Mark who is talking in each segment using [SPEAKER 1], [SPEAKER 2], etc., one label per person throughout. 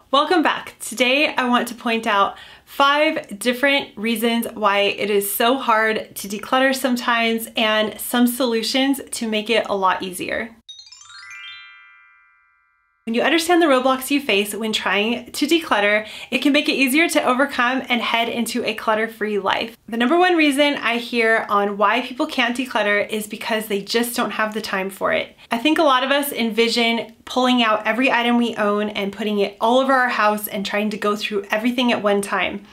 [SPEAKER 1] Welcome back. Today I want to point out 5 different reasons why it is so hard to declutter sometimes and some solutions to make it a lot easier. When you understand the roadblocks you face when trying to declutter, it can make it easier to overcome and head into a clutter-free life. The number one reason I hear on why people can't declutter is because they just don't have the time for it. I think a lot of us envision pulling out every item we own and putting it all over our house and trying to go through everything at one time.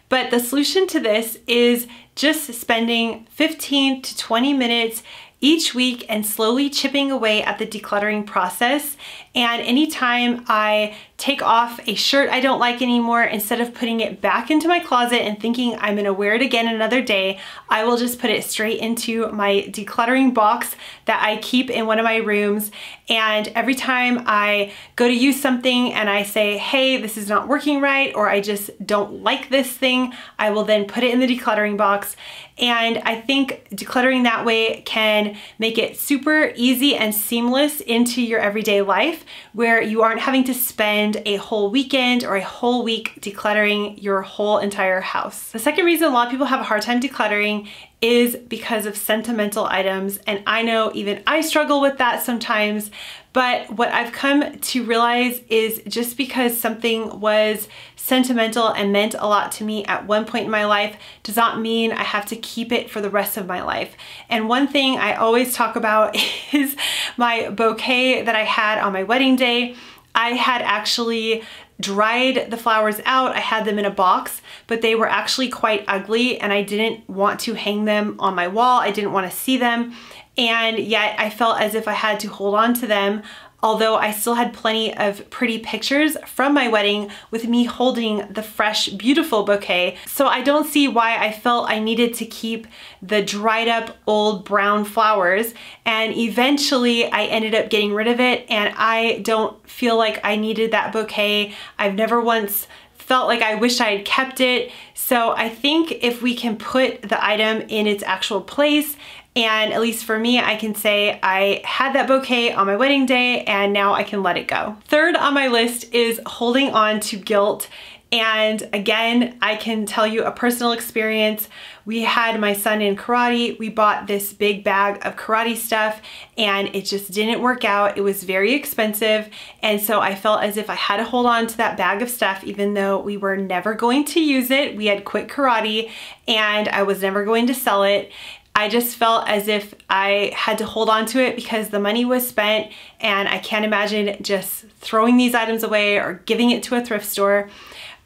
[SPEAKER 1] But the solution to this is just spending 15 to 20 minutes each week and slowly chipping away at the decluttering process. And anytime I take off a shirt I don't like anymore, instead of putting it back into my closet and thinking I'm gonna wear it again another day, I will just put it straight into my decluttering box that I keep in one of my rooms. And every time I go to use something and I say, hey, this is not working right, or I just don't like this thing, I will then put it in the decluttering box. And I think decluttering that way can make it super easy and seamless into your everyday life, where you aren't having to spend a whole weekend or a whole week decluttering your whole entire house. The second reason a lot of people have a hard time decluttering is because of sentimental items. And I know even I struggle with that sometimes, but what I've come to realize is just because something was sentimental and meant a lot to me at one point in my life does not mean I have to keep it for the rest of my life. And one thing I always talk about is my bouquet that I had on my wedding day. I had actually dried the flowers out. I had them in a box, but they were actually quite ugly and I didn't want to hang them on my wall. I didn't want to see them. And yet I felt as if I had to hold on to them, although I still had plenty of pretty pictures from my wedding with me holding the fresh, beautiful bouquet. So I don't see why I felt I needed to keep the dried up old brown flowers. And eventually I ended up getting rid of it, and I don't feel like I needed that bouquet. I've never once felt like I wish I had kept it. So I think if we can put the item in its actual place, and at least for me, I can say I had that bouquet on my wedding day and now I can let it go. Third on my list is holding on to guilt. And again, I can tell you a personal experience. We had my son in karate. We bought this big bag of karate stuff and it just didn't work out. It was very expensive. And so I felt as if I had to hold on to that bag of stuff, even though we were never going to use it. We had quit karate and I was never going to sell it. I just felt as if I had to hold on to it because the money was spent, and I can't imagine just throwing these items away or giving it to a thrift store.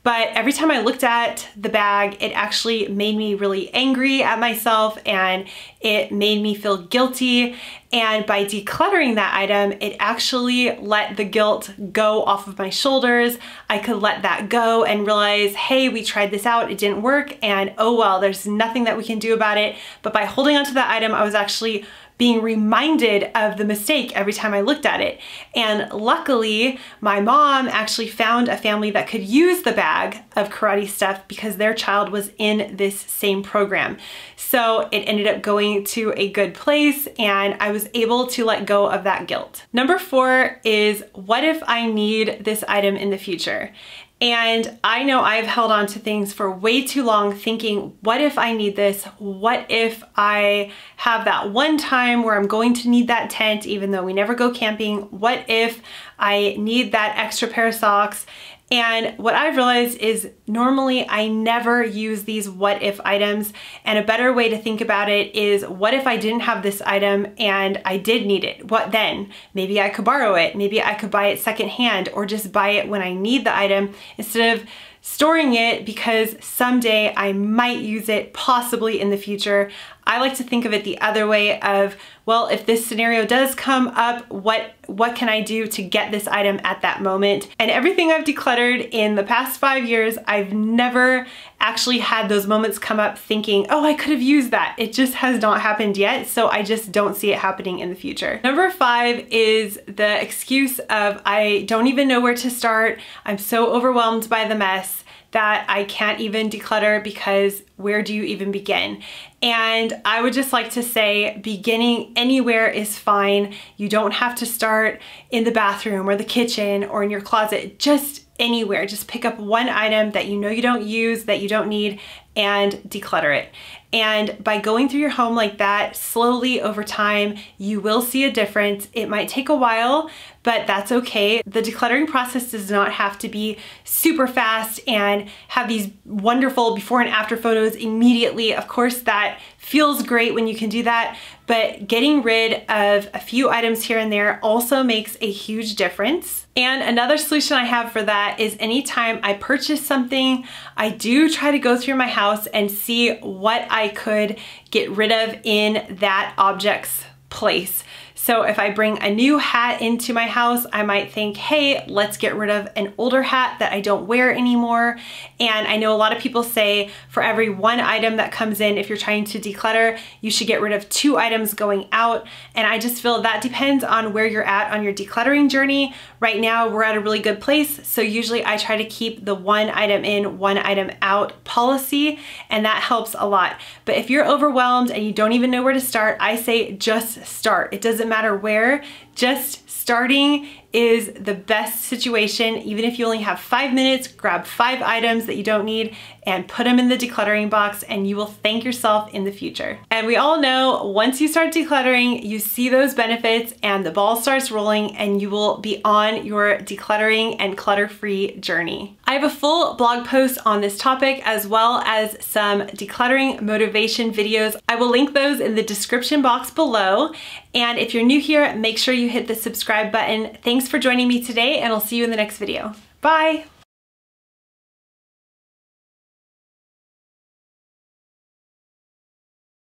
[SPEAKER 1] But every time I looked at the bag, it actually made me really angry at myself and it made me feel guilty. And by decluttering that item, it actually let the guilt go off of my shoulders. I could let that go and realize, hey, we tried this out, it didn't work, and oh well, there's nothing that we can do about it. But by holding onto that item, I was actually being reminded of the mistake every time I looked at it. And luckily, my mom actually found a family that could use the bag of karate stuff because their child was in this same program. So it ended up going to a good place and I was able to let go of that guilt. Number 4 is, what if I need this item in the future? And I know I've held on to things for way too long thinking, what if I need this? What if I have that one time where I'm going to need that tent even though we never go camping? What if I need that extra pair of socks? And what I've realized is normally I never use these what if items, and a better way to think about it is, what if I didn't have this item and I did need it? What then? Maybe I could borrow it, maybe I could buy it secondhand, or just buy it when I need the item instead of storing it because someday I might use it, possibly in the future. I like to think of it the other way of, well, if this scenario does come up, what can I do to get this item at that moment? And everything I've decluttered in the past 5 years, I've never actually had those moments come up thinking, oh, I could have used that. It just has not happened yet, so I just don't see it happening in the future. Number 5 is the excuse of, I don't even know where to start. I'm so overwhelmed by the mess that I can't even declutter because where do you even begin? And I would just like to say, beginning anywhere is fine. You don't have to start in the bathroom or the kitchen or in your closet. Just anywhere. Just pick up one item that you know you don't use, that you don't need, and declutter it. And by going through your home like that, slowly over time, you will see a difference. It might take a while, but that's okay. The decluttering process does not have to be super fast and have these wonderful before and after photos immediately. Of course, that feels great when you can do that, but getting rid of a few items here and there also makes a huge difference. And another solution I have for that is anytime I purchase something, I do try to go through my house and see what I could get rid of in that object's place. So if I bring a new hat into my house, I might think, hey, let's get rid of an older hat that I don't wear anymore. And I know a lot of people say for every one item that comes in, if you're trying to declutter, you should get rid of 2 items going out. And I just feel that depends on where you're at on your decluttering journey. Right now, we're at a really good place. So usually I try to keep the 1 item in, 1 item out policy, and that helps a lot. But if you're overwhelmed and you don't even know where to start, I say just start. It doesn't matter where, just starting is the best situation. Even if you only have 5 minutes, grab 5 items that you don't need and put them in the decluttering box, and you will thank yourself in the future. And we all know once you start decluttering, you see those benefits and the ball starts rolling, and you will be on your decluttering and clutter-free journey. I have a full blog post on this topic as well as some decluttering motivation videos. I will link those in the description box below. And if you're new here, make sure you hit the subscribe button. Thanks for joining me today, and I'll see you in the next video. Bye.